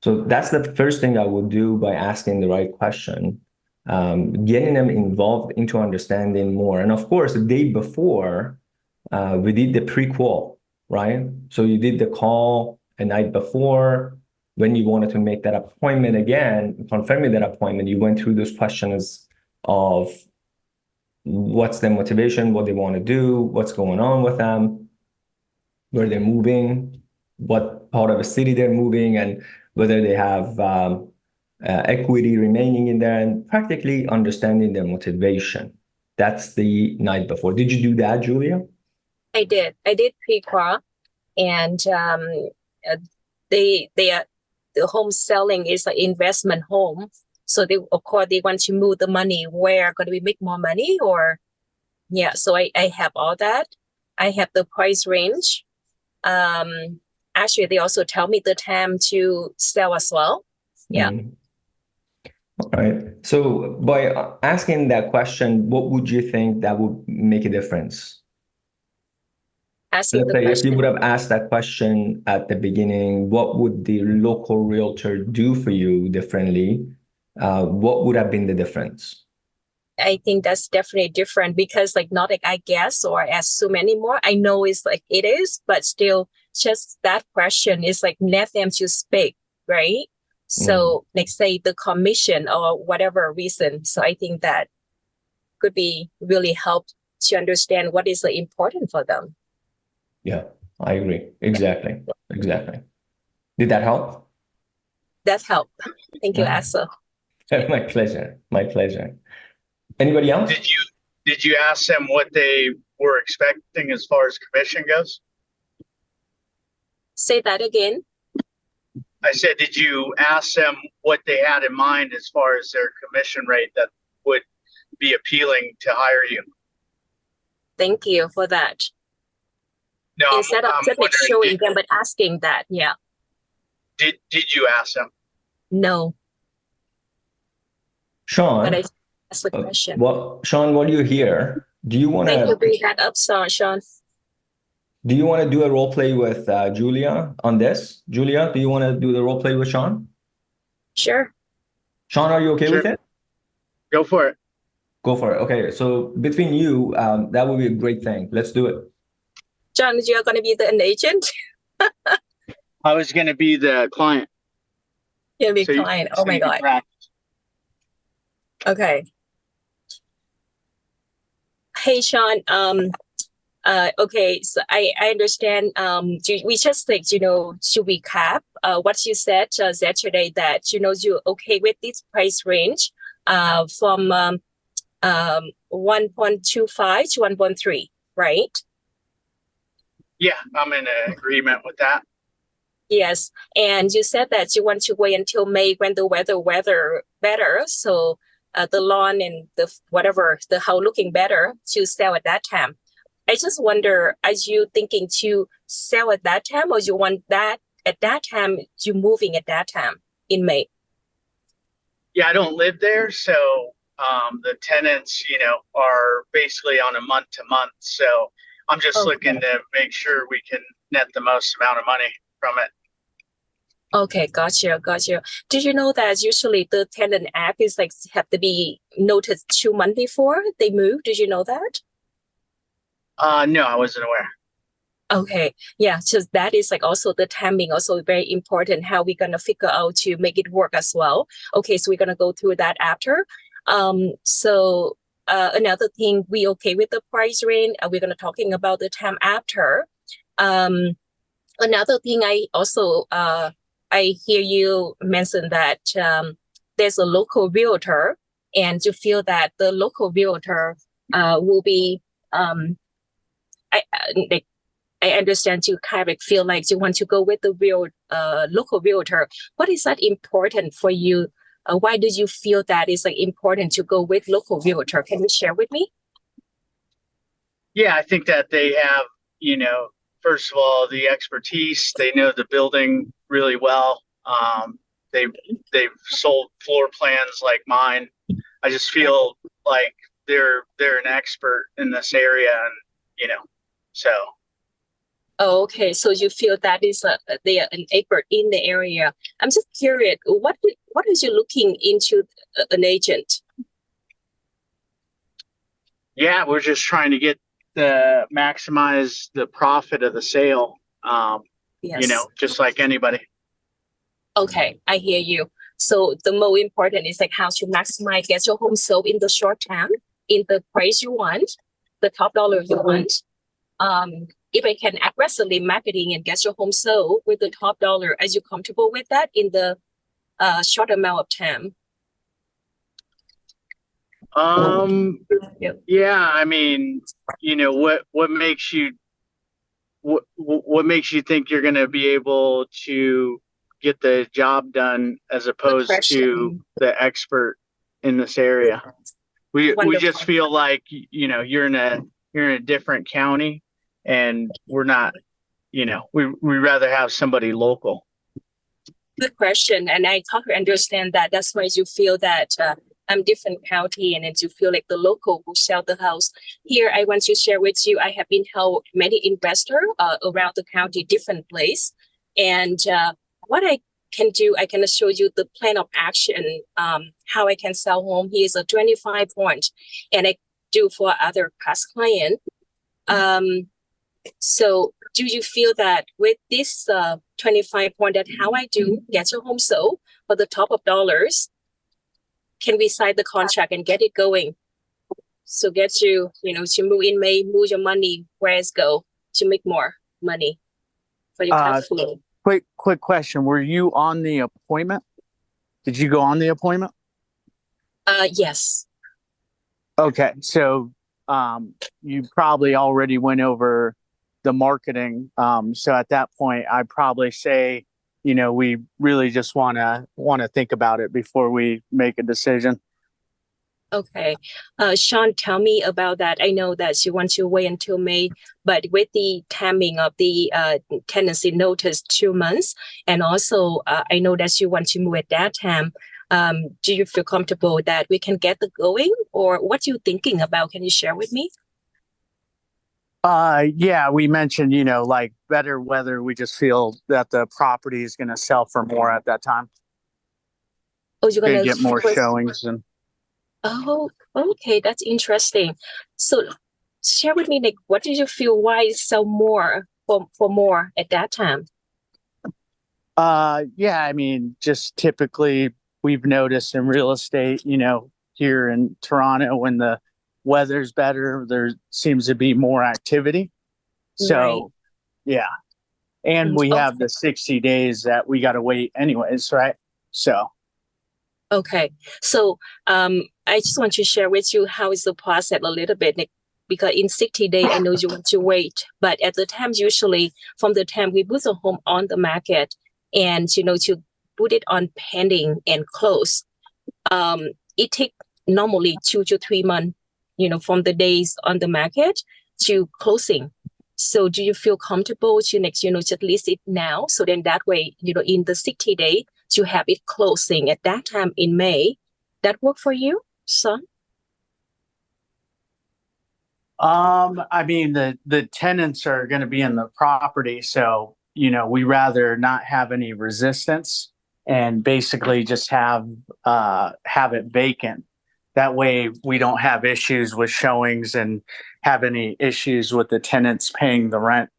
So that's the first thing I would do by asking the right question, getting them involved into understanding more. And of course, the day before, we did the pre-qual, right? So you did the call a night before. When you wanted to make that appointment again, confirming that appointment, you went through those questions of what's their motivation, what they want to do, what's going on with them, where they're moving, what part of the city they're moving, and whether they have equity remaining in there, and practically understanding their motivation. That's the night before. Did you do that, Julia? I did. I did pre-qual, and uh, they are the home selling is an investment home. So they, of course, they want to move the money where going to be make more money, or yeah. So I have all that. I have the price range. Um, Actually, they also tell me the time to sell as well. Yeah, Mm. All right. So by asking that question, what would you think that would make a difference? asking Let's the say if you would question. have asked that question at the beginning, what would the local realtor do for you differently? What would have been the difference? I think that's definitely different because like not like I guess or assume anymore. I know it's like it is, but still just that question is like let them to speak, right? Mm, So like say the commission or whatever reason. So I think that could be really help to understand what is like, important for them. yeah, I agree. Exactly. Exactly. Did that help? That help. Thank you, Okay. Asa. My pleasure. My pleasure. Anybody else? Did you ask them what they were expecting as far as commission goes? Say that again. I said, did you ask them what they had in mind as far as their commission rate that would be appealing to hire you? Thank you for that. No, Instead of I'm just like wondering, showing them, but asking that. Yeah. did you ask them? No, but I Sean, ask the question. Sean, what do you hear? Thank you for bringing that up, Sean. Do you want to do a role play with Julia on this? Julia, do you want to do the role play with Sean? Sure. Sean, are you okay Sure, with it? go for it. Go for it. Okay, so between you, that would be a great thing. Let's do it. John, you're going to be an agent? I was going to be the client, You'll be so you, client. Oh so my you can God. practice. Okay. Hey, Sean. Okay. So I understand. We just like, to recap, what you said yesterday that, you're okay with this price range, from, 1.25 to 1.3, right? Yeah, I'm in agreement with that. Yes, and you said that you want to wait until May when the weather better, so the lawn and the whatever the house looking better to sell at that time. I just wonder, are you thinking to sell at that time, or you want that at that time? You moving at that time in May? Yeah, I don't live there, so the tenants, are basically on a month to month. So I'm just looking Okay. to make sure we can net the most amount of money from it. Okay, gotcha. Did you know that usually the tenant app is like have to be noticed 2 months before they move? Did you know that? No, I wasn't aware. Okay, yeah, so that is like also the timing, also very important. How we gonna figure out to make it work as well. Okay, so we're gonna go through that after. So another thing, we okay with the price range. We're gonna talking about the time after. Um, Another thing, I also I hear you mention that there's a local realtor, and you feel that the local realtor will be I like I understand you kind of feel like you want to go with the real local realtor. What is that important for you? Why do you feel that is like important to go with local realtor? Can you share with me? Yeah, I think that they have, you know, first of all, the expertise. They know the building really well. They've sold floor plans like mine. I just feel like they're an expert in this area, and so Oh, okay. So you feel that is they are an expert in the area. I'm just curious, what is you looking into an agent? Yeah, we're just trying to get the maximize the profit of the sale. Yes. Just like anybody. Okay, I hear you. So the most important is like how to maximize get your home sold in the short term, in the price you want, the top dollar you want. If I can aggressively marketing and get your home sold with the top dollar, are you comfortable with that in the short amount of time? Yeah. Yeah, I mean, what makes you what makes you think you're going to be able to get the job done as Good opposed to question. the expert in this area? We just Wonderful. feel like you're in a different county, and we're not. We rather have somebody local. Good question. And I totally understand that. That's why you feel that I'm different county and then you feel like the local who sell the house. Here, I want to share with you, I have been helped many investors around the county, different place. And what I can do, I can show you the plan of action, how I can sell home. Here's a 25 point. And I do for other past client. So do you feel that with this 25 point that how I do get your home sold for the top of dollars, can we sign the contract and get it going? So get you, to move in May, move your money where it's go to make more money for your cash flow. Quick question. Were you on the appointment? Did you go on the appointment? Yes. Okay. So you probably already went over the marketing. So at that point, I'd probably say, we really just want to think about it before we make a decision. Okay. Sean, tell me about that. I know that you want to wait until May, but with the timing of the tenancy notice 2 months, and also I know that you want to move at that time. Do you feel comfortable that we can get the going, or what you thinking about? Can you share with me? Yeah, we mentioned, like better weather. We just feel that the property is going to sell for more at that time. Oh, you're Gonna gonna get more showings and. Oh, okay, that's interesting. So share with me, like, what did you feel why sell more for more at that time? Yeah, I mean, just typically we've noticed in real estate, here in Toronto, when the weather's better, there seems to be more activity. So, Right. yeah. And we Okay. have the 60 days that we got to wait anyways, right? So. Okay. So I just want to share with you how is the process a little bit, like, because in 60 days, I know you want to wait, but at the time, usually from the time we put the home on the market and, to put it on pending and close, it takes normally 2 to 3 months, from the days on the market to closing. So do you feel comfortable to next, to list it now? So then that way, in the 60 day, to have it closing at that time in May, that work for you, son? I mean, the tenants are going to be in the property, so we rather not have any resistance and basically just have it vacant. That way, we don't have issues with showings and have any issues with the tenants paying the rent.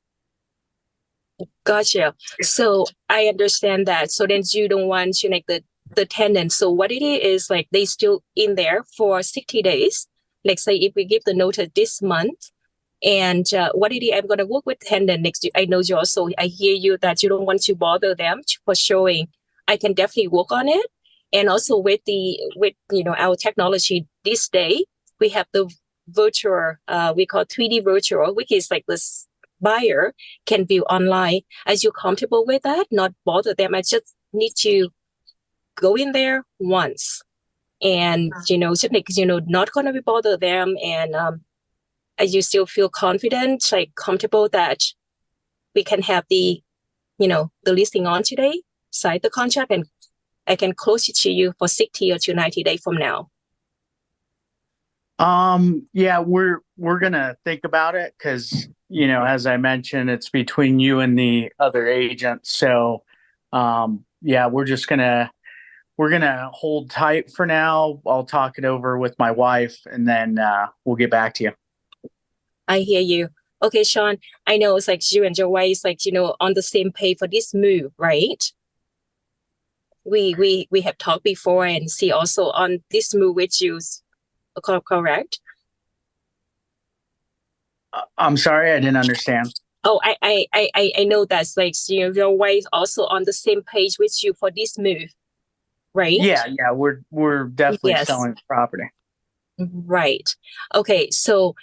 Gotcha. So I understand that. So then you don't want to like the tenant. So what it is like they still in there for 60 days. Like say if we give the notice this month, and what it is, I'm gonna work with tenant next. I know you also. I hear you that you don't want to bother them for showing. I can definitely work on it. And also with our technology this day, we have the virtual we call 3D virtual, which is like this buyer can view online. As you're comfortable with that, not bother them. I just need to go in there once and just make not gonna be bother them, and as you still feel confident, like comfortable that we can have the the listing on today, sign the contract, and I can close it to you for 60 or to 90 days from now. Yeah, we're gonna think about it because as I mentioned, it's between you and the other agent. So, yeah, we're gonna hold tight for now. I'll talk it over with my wife, and then we'll get back to you. I hear you. Okay, Sean, I know it's like you and your wife is like, on the same page for this move, right? We have talked before and see also on this move which you correct? I'm sorry, I didn't understand. Oh, I know that's like, your wife also on the same page with you for this move, right? Yeah, we're definitely Yes. selling the property. Right. Okay. So,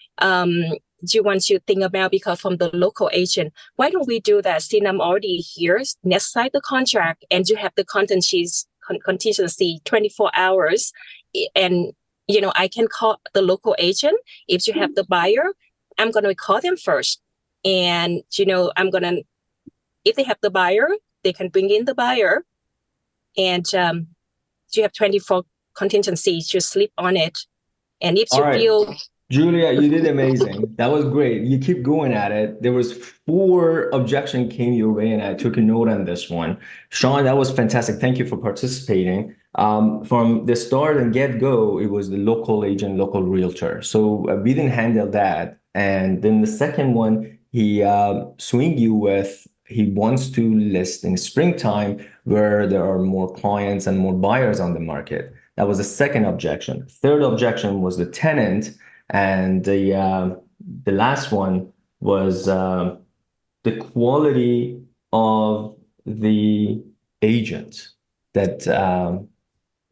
do you want to think about, because from the local agent, why don't we do that? Since I'm already here, let's sign the contract and you have the contingency 24 hours. And, I can call the local agent. If you have the buyer, I'm going to call them first. And, if they have the buyer, they can bring in the buyer. And you have 24 contingency to sleep on it. And if you feel, Julia, you did amazing. That was great. You keep going at it. There was 4 objection came your way, and I took a note on this one. Sean, that was fantastic. Thank you for participating. From the start and get-go, it was the local agent, local realtor. So we didn't handle that. And then the second one, he swing you with, he wants to list in springtime where there are more clients and more buyers on the market. That was the second objection. Third objection was the tenant, and the last one was the quality of the agent that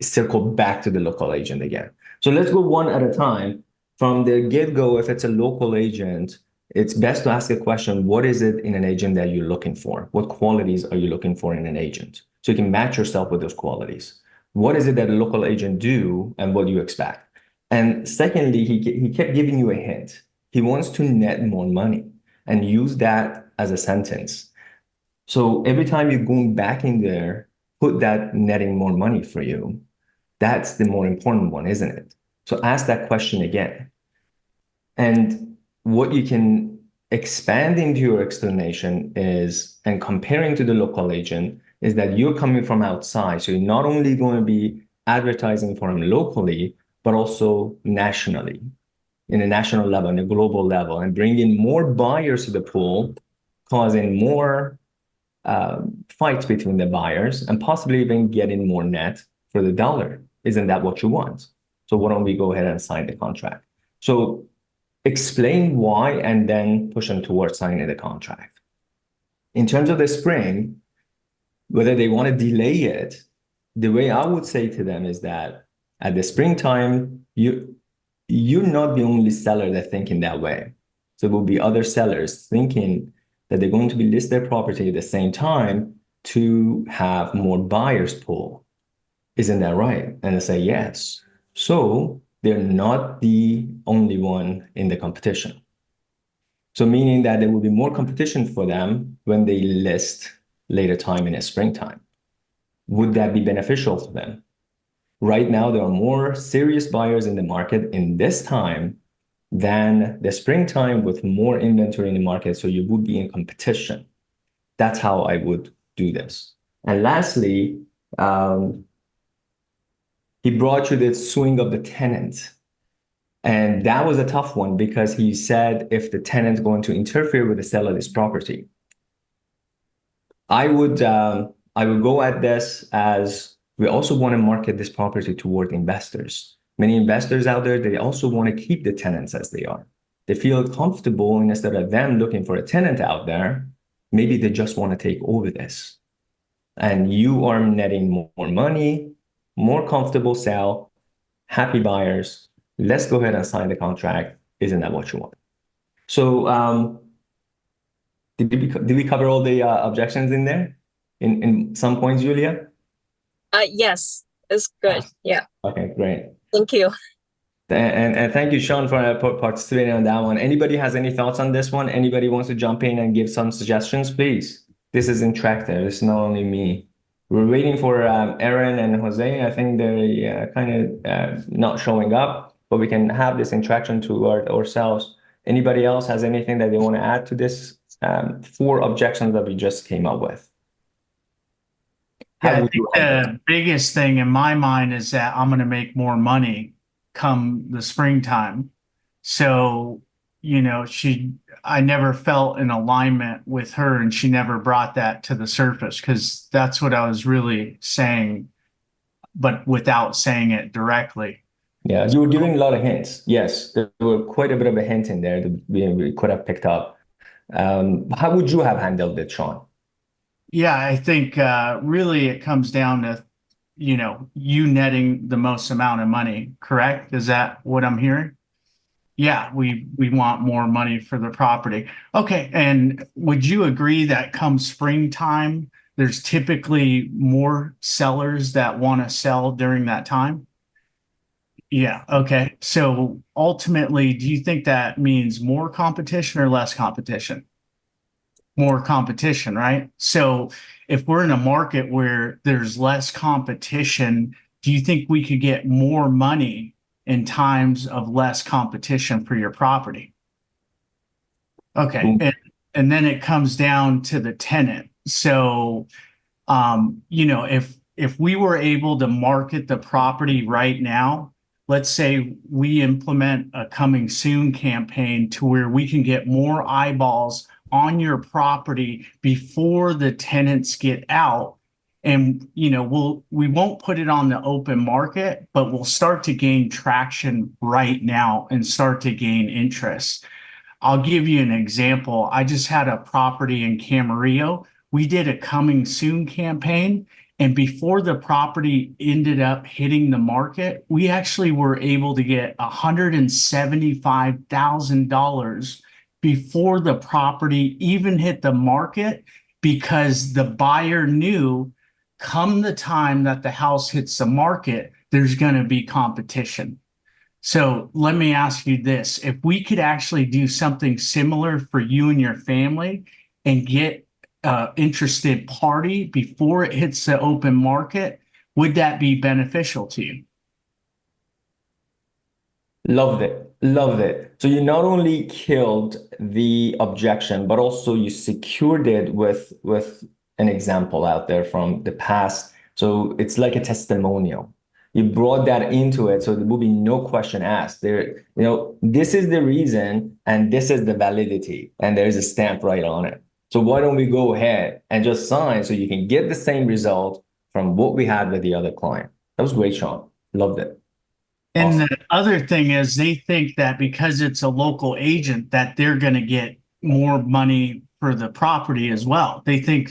circled back to the local agent again. So let's go one at a time. From the get-go, if it's a local agent, it's best to ask a question: what is it in an agent that you're looking for? What qualities are you looking for in an agent? So you can match yourself with those qualities. What is it that a local agent do, and what do you expect? And secondly, he kept giving you a hint. He wants to net more money, and use that as a sentence. So every time you're going back in there, put that netting more money for you. That's the more important one, isn't it? So ask that question again. And what you can expand into your explanation is, and comparing to the local agent, is that you're coming from outside. So you're not only going to be advertising for him locally, but also nationally, in a national level, in a global level, and bringing more buyers to the pool, causing more fights between the buyers, and possibly even getting more net for the dollar. Isn't that what you want? So why don't we go ahead and sign the contract? So explain why, and then push them towards signing the contract. In terms of the spring, whether they want to delay it, the way I would say to them is that at the springtime, you're not the only seller that's thinking that way. So there will be other sellers thinking that they're going to be list their property at the same time to have more buyers pool. Isn't that right? And I say yes. So they're not the only one in the competition. So meaning that there will be more competition for them when they list later time in the springtime. Would that be beneficial for them? Right now, there are more serious buyers in the market in this time than the springtime with more inventory in the market. So you would be in competition. That's how I would do this. And lastly, he brought you the swing of the tenant. And that was a tough one, because he said if the tenant's going to interfere with the sale of this property. I would go at this as, we also want to market this property toward investors. Many investors out there, they also want to keep the tenants as they are. They feel comfortable, and instead of them looking for a tenant out there, maybe they just want to take over this. And you are netting more money, more comfortable sale, happy buyers. Let's go ahead and sign the contract. Isn't that what you want? So did we cover all the objections in there? In some points, Julia? Yes, it's good. Yeah. Okay, great. Thank you. And thank you, Sean, for participating on that one. Anybody has any thoughts on this one? Anybody wants to jump in and give some suggestions, please? This is interactive. It's not only me. We're waiting for Aaron and Jose. I think they're kind of not showing up, but we can have this interaction to ourselves. Anybody else has anything that they want to add to this 4 objections that we just came up with? Yeah, How I would think you handle the biggest thing in my mind is that I'm going to make more money come the springtime. So, I never felt an alignment with her, and she never brought that to the surface, because that's what I was really saying, but without saying it directly. Yeah, you were giving a lot of hints. Yes, there were quite a bit of a hint in there that we could have picked up. How would you have handled it, Sean? Yeah, I think really it comes down to, you netting the most amount of money, correct? Is that what I'm hearing? Yeah, we want more money for the property. Okay, and would you agree that come springtime, there's typically more sellers that want to sell during that time? Yeah, okay. So ultimately, do you think that means more competition or less competition? More competition, right? So if we're in a market where there's less competition, do you think we could get more money in times of less competition for your property? Okay. And then it comes down to the tenant. So, if we were able to market the property right now, let's say we implement a coming soon campaign to where we can get more eyeballs on your property before the tenants get out. And, we won't put it on the open market, but we'll start to gain traction right now and start to gain interest. I'll give you an example. I just had a property in Camarillo. We did a coming soon campaign, and before the property ended up hitting the market, we actually were able to get $175,000 before the property even hit the market, because the buyer knew come the time that the house hits the market, there's going to be competition. So let me ask you this. If we could actually do something similar for you and your family and get an interested party before it hits the open market, would that be beneficial to you? Loved it. Loved it. So you not only killed the objection, but also you secured it with an example out there from the past. So it's like a testimonial. You brought that into it, so there will be no question asked. This is the reason, and this is the validity, and there's a stamp right on it. So why don't we go ahead and just sign so you can get the same result from what we had with the other client? That was great, Sean. Loved it. And Awesome. the other thing is they think that because it's a local agent that they're going to get more money for the property as well. They think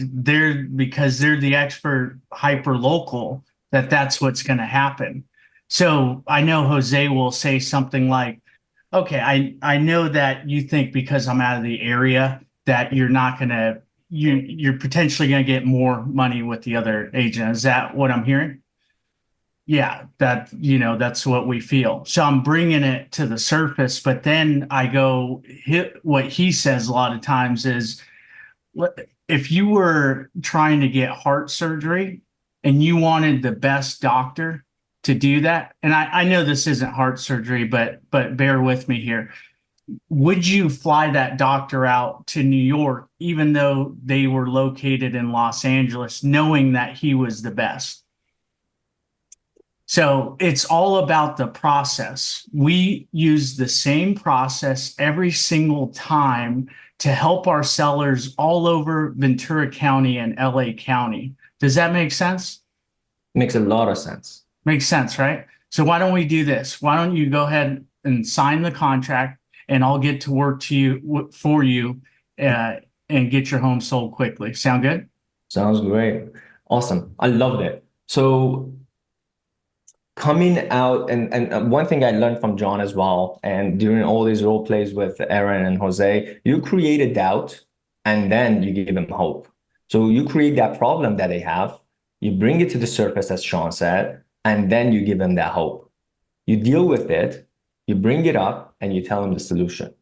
because they're the expert hyper local, that that's what's going to happen. So I know Jose will say something like, okay, I know that you think because I'm out of the area that you're not going to, you're potentially going to get more money with the other agent. Is that what I'm hearing? Yeah, that's what we feel. So I'm bringing it to the surface, but then I go hit what he says a lot of times is, if you were trying to get heart surgery and you wanted the best doctor to do that, and I know this isn't heart surgery, but bear with me here. Would you fly that doctor out to New York, even though they were located in Los Angeles, knowing that he was the best? So it's all about the process. We use the same process every single time to help our sellers all over Ventura County and LA County. Does that make sense? Makes a lot of sense. Makes sense, right? So why don't we do this? Why don't you go ahead and sign the contract, and I'll get to work for you and get your home sold quickly. Sound good? Sounds great. Awesome. I loved it. So coming out, and one thing I learned from John as well, and during all these role plays with Aaron and Jose, you create a doubt and then you give them hope. So you create that problem that they have, you bring it to the surface, as Sean said, and then you give them that hope. You deal with it, you bring it up, and you tell them the solution.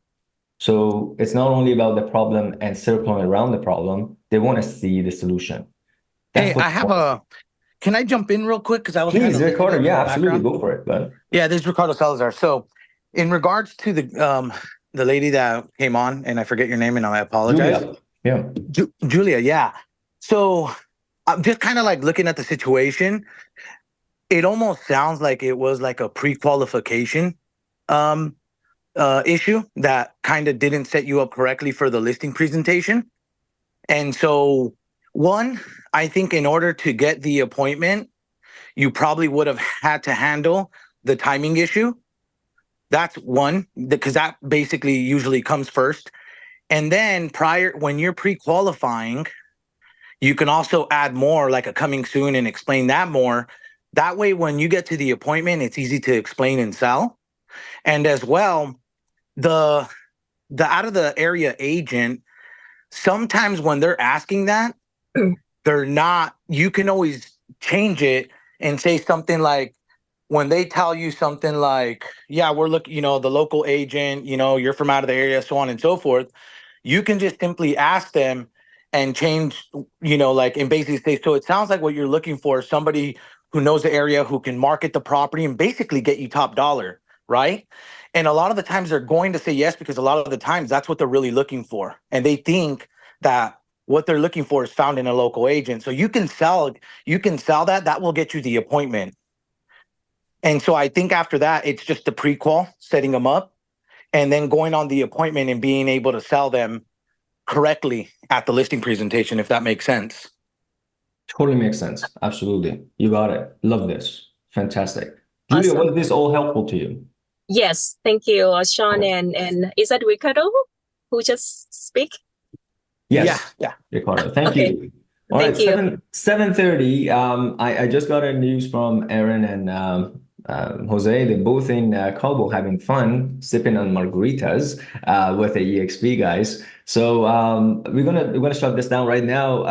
So it's not only about the problem and circling around the problem, they want to see the solution. Hey, can I jump in real quick? Because I was Please, Ricardo. in the Yeah, absolutely. background. Go for it, bud. Yeah, this is Ricardo Salazar. So in regards to lady that came on, and I forget your name, and I apologize. Julia. Yeah. Julia, yeah. So I'm just kind of like looking at the situation. It almost sounds like it was like a pre-qualification um, issue that kind of didn't set you up correctly for the listing presentation. And so, one, I think in order to get the appointment, you probably would have had to handle the timing issue. That's one, because that basically usually comes first. And then when you're pre-qualifying, you can also add more like a coming soon and explain that more. That way, when you get to the appointment, it's easy to explain and sell. And as well, the out of the area agent, sometimes when they're asking that, they're not, you can always change it and say something like, when they tell you something like, yeah, we're looking, the local agent, you're from out of the area, so on and so forth, you can just simply ask them and change, like, and basically say, so it sounds like what you're looking for is somebody who knows the area, who can market the property and basically get you top dollar, right? And a lot of the times they're going to say yes, because a lot of the times that's what they're really looking for. And they think that what they're looking for is found in a local agent. So you can sell that will get you the appointment. And so I think after that, it's just the pre-qual, setting them up, and then going on the appointment and being able to sell them correctly at the listing presentation, if that makes sense. Totally makes sense. Absolutely. You got it. Love this. Fantastic. Julia, Awesome. was this all helpful to you? Yes, thank you, Sean, and is that Ricardo who just speak? Yes. Yeah. Ricardo. Thank Okay. you. All right, Thank you. 7:30. I just got a news from Aaron and Jose. They're both in Cabo having fun, sipping on margaritas with the EXP guys. So we're gonna shut this down right now.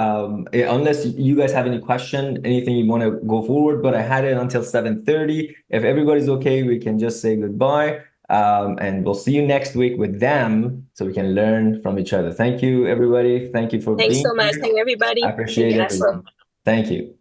Unless you guys have any question, anything you want to go forward. But I had it until 7:30. If everybody's okay, we can just say goodbye. And we'll see you next week with them so we can learn from each other. Thank you, everybody. Thank you for Thanks being so much. here. Thank everybody. I appreciate Thank you, everything. Thank you.